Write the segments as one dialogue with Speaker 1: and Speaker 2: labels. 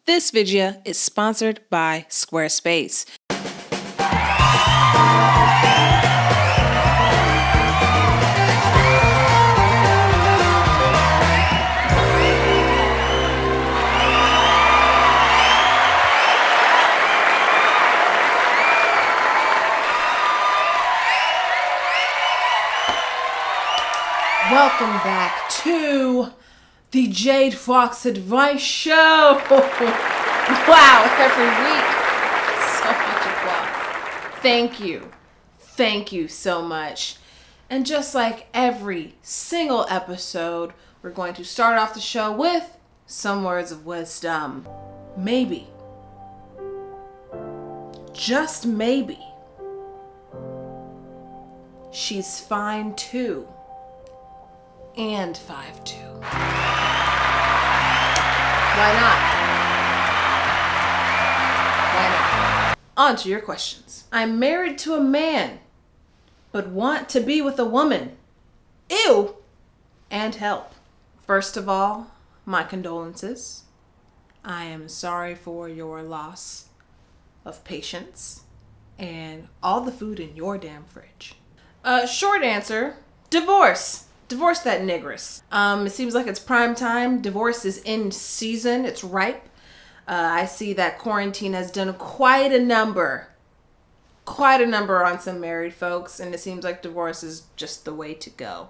Speaker 1: This video is sponsored by Squarespace. Welcome back to the Jade Fox Advice Show. Wow, every week. So much applause. Thank you. Thank you so much. And just like every single episode, we're going to start off the show with some words of wisdom. Maybe, just maybe, she's fine too. And 5'2". Why not? On to your questions. I'm married to a man, but want to be with a woman. Ew! And help. First of all, my condolences. I am sorry for your loss of patience and all the food in your damn fridge. Short answer, divorce. Divorce that nigress. It seems like it's prime time. Divorce is in season. It's ripe. I see that quarantine has done quite a number on some married folks, and it seems like divorce is just the way to go.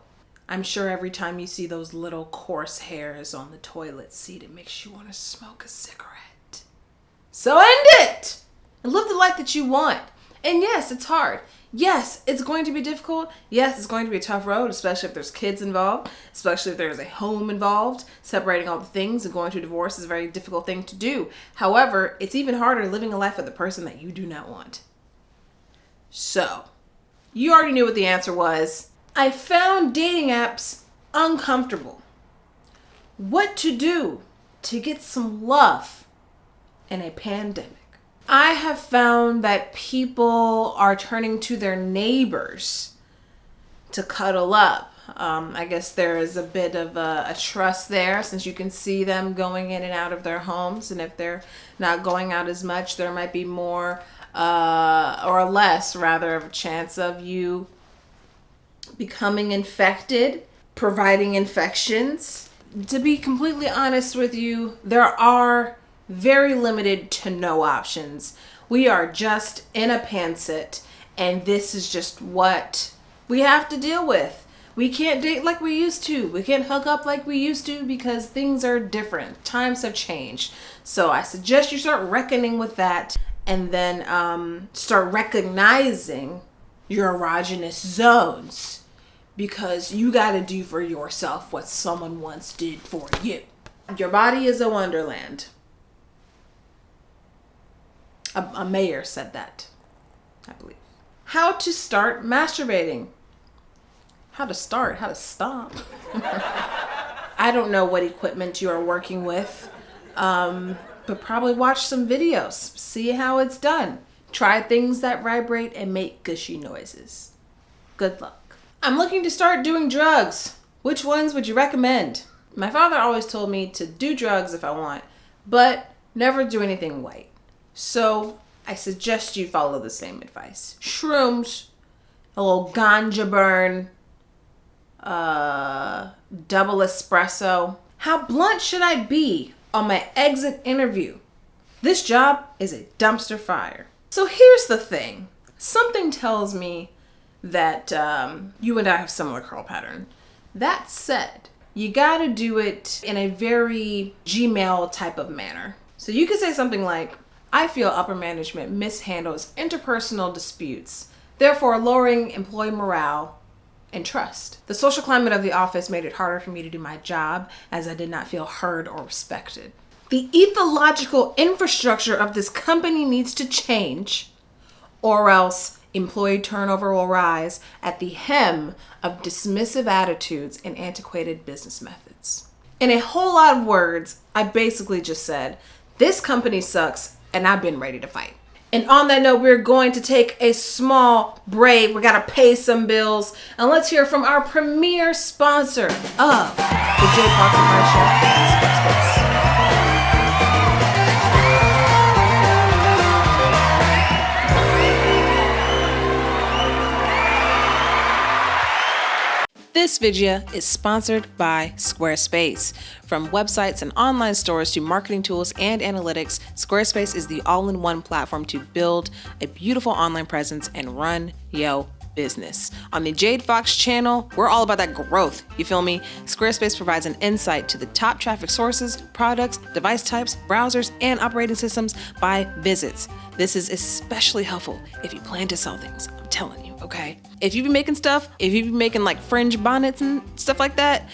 Speaker 1: I'm sure every time you see those little coarse hairs on the toilet seat, it makes you want to smoke a cigarette. So end it! And live the life that you want. And yes, it's hard. Yes, it's going to be difficult. Yes, it's going to be a tough road, especially if there's kids involved, especially if there's a home involved. Separating all the things and going through divorce is a very difficult thing to do. However, it's even harder living a life with the person that you do not want. So, you already knew what the answer was. I found dating apps uncomfortable. What to do to get some love in a pandemic. I have found that people are turning to their neighbors to cuddle up. I guess there is a bit of a trust there since you can see them going in and out of their homes. And if they're not going out as much, there might be more or less rather of a chance of you becoming infected, providing infections. To be completely honest with you, there are very limited to no options. We are just in a pantsuit, and this is just what we have to deal with. We can't date like we used to. We can't hook up like we used to because things are different. Times have changed. So I suggest you start reckoning with that and then start recognizing your erogenous zones, because you got to do for yourself what someone once did for you. Your body is a wonderland. A mayor said that, I believe. How to start masturbating. How to start, how to stop. I don't know what equipment you are working with, but probably watch some videos. See how it's done. Try things that vibrate and make gushy noises. Good luck. I'm looking to start doing drugs. Which ones would you recommend? My father always told me to do drugs if I want, but never do anything white. So I suggest you follow the same advice. Shrooms, a little ganja burn, double espresso. How blunt should I be on my exit interview? This job is a dumpster fire. So here's the thing. Something tells me that you and I have similar curl pattern. That said, you gotta do it in a very Gmail type of manner. So you could say something like, I feel upper management mishandles interpersonal disputes, therefore lowering employee morale and trust. The social climate of the office made it harder for me to do my job as I did not feel heard or respected. The ethological infrastructure of this company needs to change, or else employee turnover will rise at the hem of dismissive attitudes and antiquated business methods. In a whole lot of words, I basically just said, this company sucks, and I've been ready to fight. And on that note, we're going to take a small break. We gotta pay some bills. And let's hear from our premier sponsor of the Jade Fox Advice Show, Squarespace. This video is sponsored by Squarespace. From websites and online stores to marketing tools and analytics, Squarespace is the all-in-one platform to build a beautiful online presence and run your business. On the Jade Fox channel, we're all about that growth. You feel me? Squarespace provides an insight to the top traffic sources, products, device types, browsers, and operating systems by visits. This is especially helpful if you plan to sell things. I'm telling you, okay? If you've been making stuff, if you've been making like fringe bonnets and stuff like that,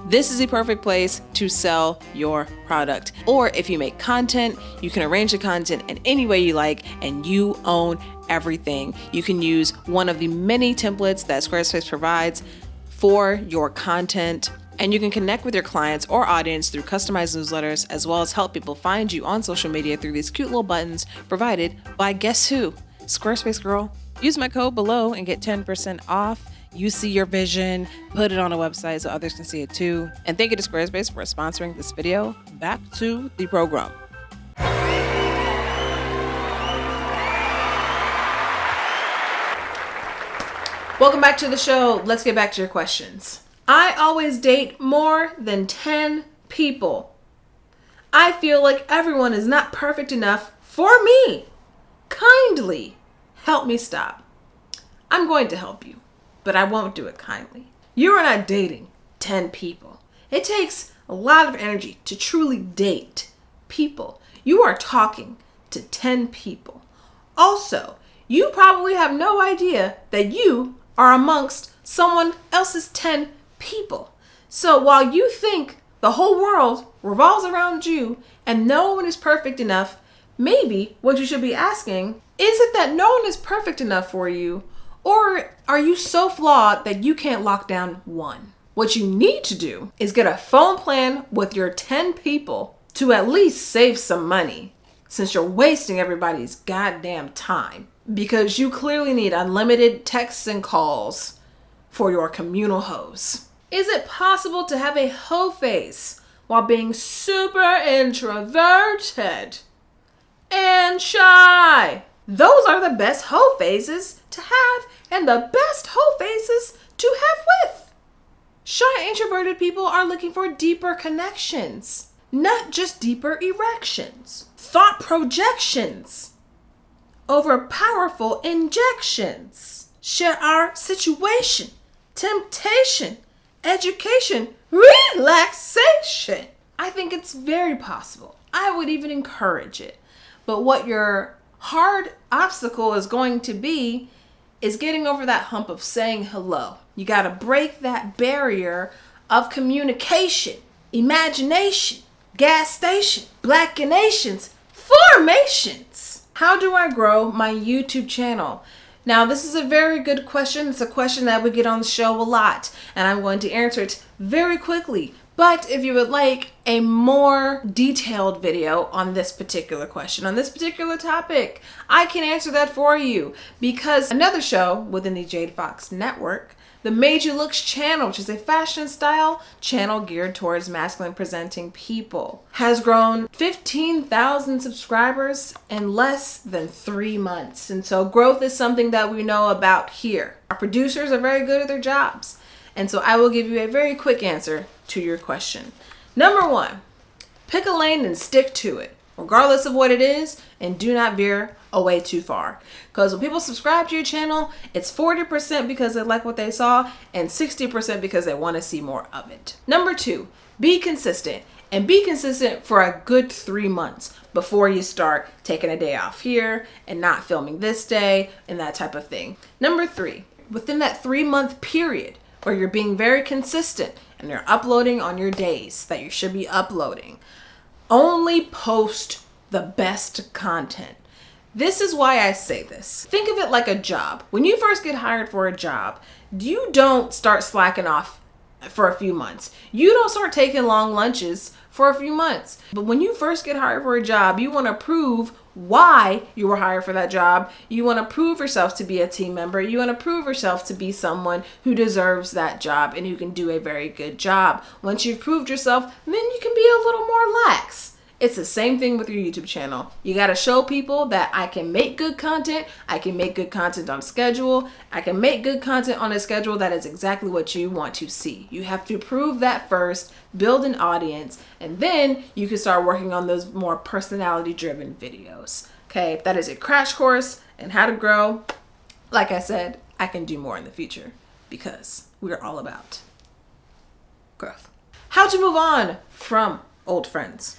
Speaker 1: this is the perfect place to sell your product. Or if you make content, you can arrange the content in any way you like and you own everything. You can use one of the many templates that Squarespace provides for your content, and you can connect with your clients or audience through customized newsletters, as well as help people find you on social media through these cute little buttons provided by guess who? Squarespace girl. Use my code below and get 10% off. You see your vision, put it on a website so others can see it too. And thank you to Squarespace for sponsoring this video. Back to the program. Welcome back to the show. Let's get back to your questions. I always date more than 10 people. I feel like everyone is not perfect enough for me. Kindly help me stop. I'm going to help you, but I won't do it kindly. You are not dating 10 people. It takes a lot of energy to truly date people. You are talking to 10 people. Also, you probably have no idea that you are amongst someone else's 10 people. So while you think the whole world revolves around you and no one is perfect enough, maybe what you should be asking, is it that no one is perfect enough for you? Or are you so flawed that you can't lock down one? What you need to do is get a phone plan with your 10 people to at least save some money, since you're wasting everybody's goddamn time. Because you clearly need unlimited texts and calls for your communal hoes. Is it possible to have a hoe face while being super introverted and shy? Those are the best hoe faces to have and the best hoe faces to have with. Shy introverted people are looking for deeper connections, not just deeper erections, thought projections over powerful injections. Share our situation, temptation, education, relaxation. I think it's very possible. I would even encourage it. But what your hard obstacle is going to be is getting over that hump of saying hello. You got to break that barrier of communication, imagination, gas station, blackinations, formations. How do I grow my YouTube channel? Now, this is a very good question. It's a question that we get on the show a lot, and I'm going to answer it very quickly. But if you would like a more detailed video on this particular question, on this particular topic, I can answer that for you, because another show within the Jade Fox network, the Made You Looks channel, which is a fashion style channel geared towards masculine presenting people, has grown 15,000 subscribers in less than 3 months. And so growth is something that we know about here. Our producers are very good at their jobs. And so I will give you a very quick answer to your question. Number 1, pick a lane and stick to it, regardless of what it is, and do not veer away too far. Because when people subscribe to your channel, it's 40% because they like what they saw and 60% because they want to see more of it. Number 2, be consistent, and be consistent for a good 3 months before you start taking a day off here and not filming this day and that type of thing. Number 3, within that 3-month period where you're being very consistent and you're uploading on your days that you should be uploading, only post the best content. This is why I say this. Think of it like a job. When you first get hired for a job, you don't start slacking off for a few months. You don't start taking long lunches for a few months. But when you first get hired for a job, you want to prove why you were hired for that job. You want to prove yourself to be a team member. You want to prove yourself to be someone who deserves that job and who can do a very good job. Once you've proved yourself, then you can be a little more lax It's the same thing with your YouTube channel. You got to show people that I can make good content. I can make good content on schedule. I can make good content on a schedule that is exactly what you want to see. You have to prove that first, build an audience, and then you can start working on those more personality-driven videos. Okay, that is a crash course in how to grow. Like I said, I can do more in the future because we're all about growth. How to move on from old friends.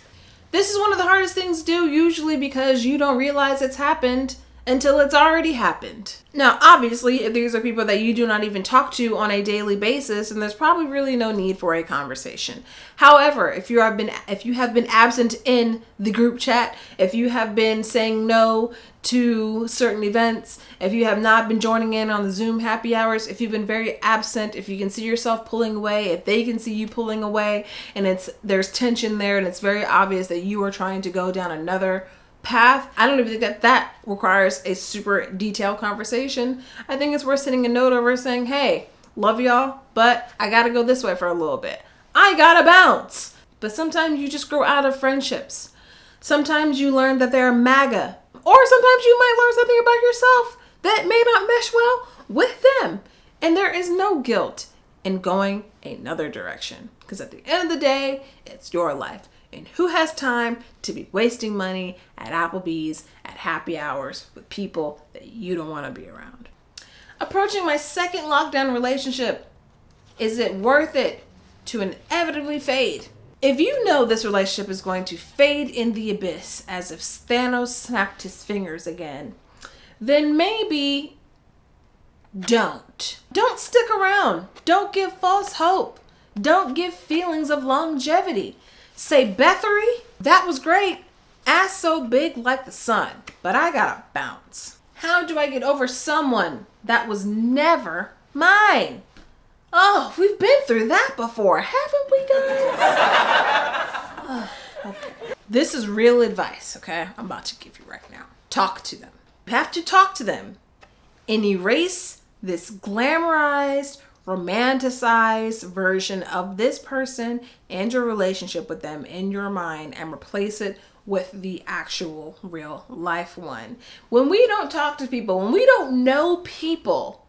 Speaker 1: This is one of the hardest things to do, usually because you don't realize it's happened until it's already happened. Now, obviously, if these are people that you do not even talk to on a daily basis, then there's probably really no need for a conversation. However, if you have been absent in the group chat, if you have been saying no to certain events, if you have not been joining in on the Zoom happy hours, if you've been very absent, if you can see yourself pulling away, if they can see you pulling away, and there's tension there and it's very obvious that you are trying to go down another path, I don't even think that requires a super detailed conversation. I think it's worth sending a note over saying, hey, love y'all, but I gotta go this way for a little bit. I gotta bounce. But sometimes you just grow out of friendships. Sometimes you learn that they're MAGA. Or sometimes you might learn something about yourself that may not mesh well with them. And there is no guilt in going another direction. Because at the end of the day, it's your life. And who has time to be wasting money at Applebee's at happy hours with people that you don't want to be around? Approaching my second lockdown relationship. Is it worth it to inevitably fade? If you know this relationship is going to fade in the abyss as if Thanos snapped his fingers again, then maybe don't. Don't stick around. Don't give false hope. Don't give feelings of longevity. Say, Bethery, that was great. Ass so big like the sun, but I gotta bounce. How do I get over someone that was never mine? Oh, we've been through that before, haven't we, guys? Okay. This is real advice, okay? I'm about to give you right now. Talk to them. You have to talk to them and erase this glamorized, romanticized version of this person and your relationship with them in your mind and replace it with the actual real life one. When we don't talk to people, when we don't know people,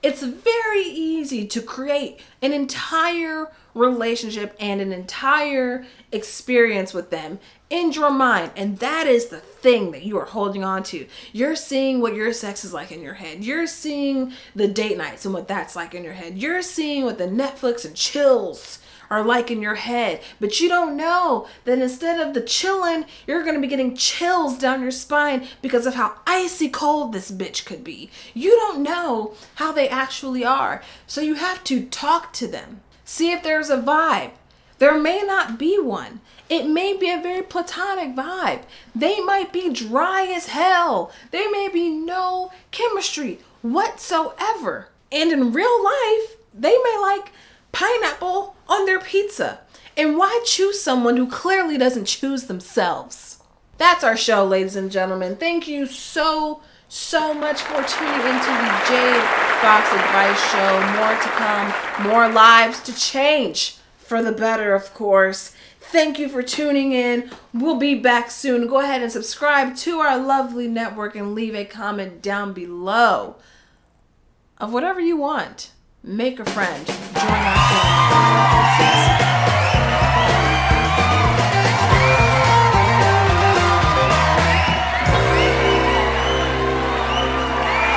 Speaker 1: it's very easy to create an entire relationship and an entire experience with them in your mind. And that is the thing that you are holding on to. You're seeing what your sex is like in your head. You're seeing the date nights and what that's like in your head. You're seeing what the Netflix and chills are like in your head, but you don't know that instead of the chilling, you're going to be getting chills down your spine because of how icy cold this bitch could be. You don't know how they actually are. So you have to talk to them. See if there's a vibe. There may not be one. It may be a very platonic vibe. They might be dry as hell. There may be no chemistry whatsoever. And in real life, they may like pineapple on their pizza. And why choose someone who clearly doesn't choose themselves? That's our show, ladies and gentlemen. Thank you so much for tuning into the Jade Fox Advice Show. More to come, more lives to change for the better, of course. Thank you for tuning in. We'll be back soon. Go ahead and subscribe to our lovely network and leave a comment down below of whatever you want. Make a friend. Join our family.